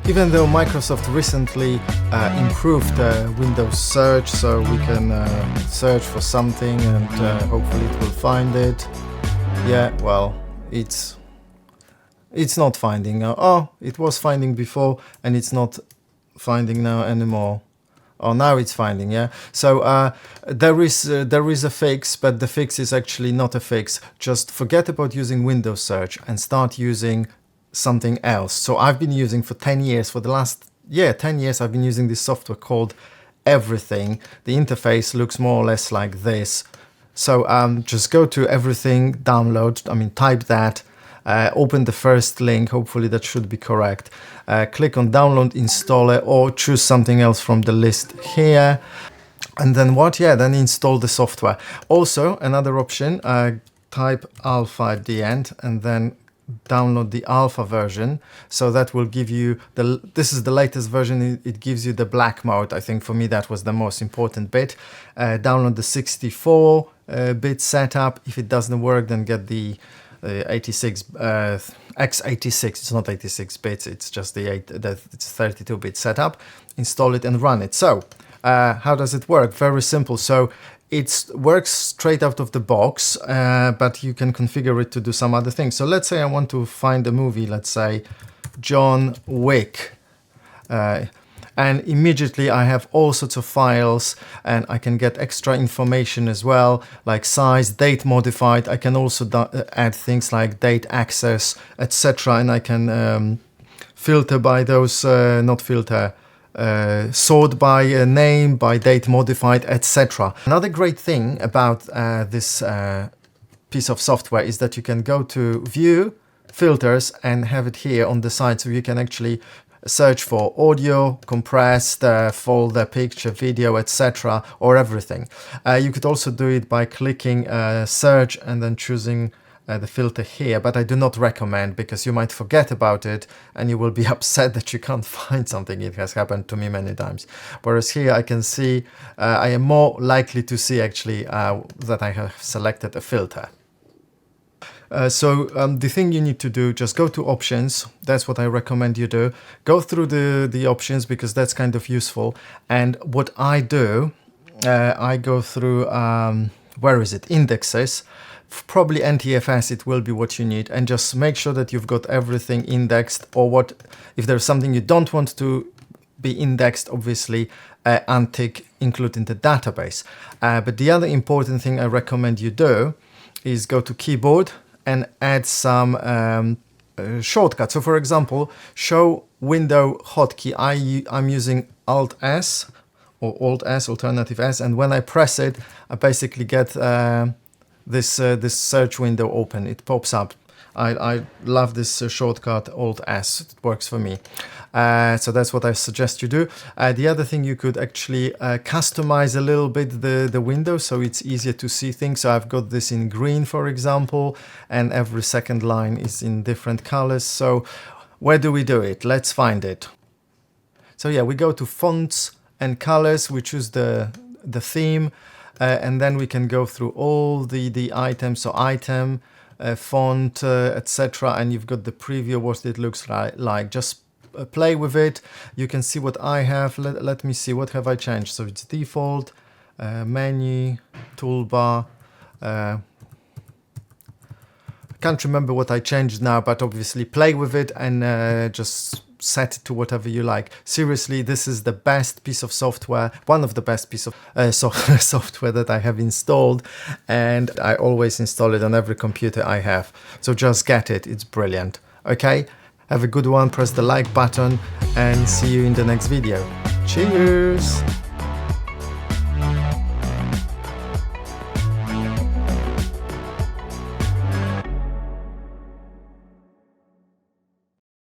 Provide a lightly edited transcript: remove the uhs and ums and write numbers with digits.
Even though Microsoft recently improved Windows search, so we can search for something and hopefully it will find it. Yeah, well, it's not finding now. Oh, it was finding before and it's not finding now anymore. Oh, now it's finding, yeah. So there is a fix, but the fix is actually not a fix. Just forget about using Windows search and start using something else. So I've been using for 10 years, for the last 10 years, I've been using this software called Everything. The interface looks more or less like this. So just go to Everything, download, type that, open the first link, hopefully that should be correct. Click on download installer or choose something else from the list here. And then what? Yeah, then install the software. Also, another option, type alpha at the end and then download the alpha version. So that will give you this is the latest version. It gives you the black mode. I think for me that was the most important bit. Download the 64-bit setup. If it doesn't work, then get the 86 x86. It's not 86 bits. It's just it's 32-bit setup. Install it and run it. So how does it work? Very simple. So it works straight out of the box, but you can configure it to do some other things. So let's say I want to find a movie, let's say John Wick. And immediately I have all sorts of files and I can get extra information as well, like size, date modified. I can also add things like date access, etc. And I can filter by those, not filter, sort by name, by date modified, etc. Another great thing about this piece of software is that you can go to view, filters and have it here on the side, so you can actually search for audio, compressed, folder, picture, video, etc. or everything. You could also do it by clicking search and then choosing the filter here, but I do not recommend because you might forget about it and you will be upset that you can't find something. It has happened to me many times. Whereas here I can see, I am more likely to see actually that I have selected a filter. So the thing you need to do, just go to options. That's what I recommend you do. Go through the options because that's kind of useful. And what I do, I go through, where is it? Indexes. Probably NTFS, it will be what you need. And just make sure that you've got everything indexed, or if there's something you don't want to be indexed, obviously untick include in the database. But the other important thing I recommend you do is go to keyboard and add some shortcuts. So for example, show window hotkey. I'm using Alt S or Alt S, alternative S, and when I press it, I basically get this search window open. It pops up. I love this shortcut Alt S. It works for me. So that's what I suggest you do. The other thing, you could actually customize a little bit the window so it's easier to see things. So I've got this in green, for example, and every second line is in different colors. So where do we do it? Let's find it. So yeah, we go to fonts and colors. We choose the theme, and then we can go through all the items. So item, font, etc. And you've got the preview, what it looks like. Just play with it. You can see what I have. Let me see, what have I changed? So it's default, menu, toolbar. I can't remember what I changed now, but obviously play with it and just set it to whatever you like. Seriously, this is the best piece of software, one of the best pieces of software that I have installed, and I always install it on every computer I have. So just get it, it's brilliant. Okay, have a good one, press the like button and see you in the next video. Cheers!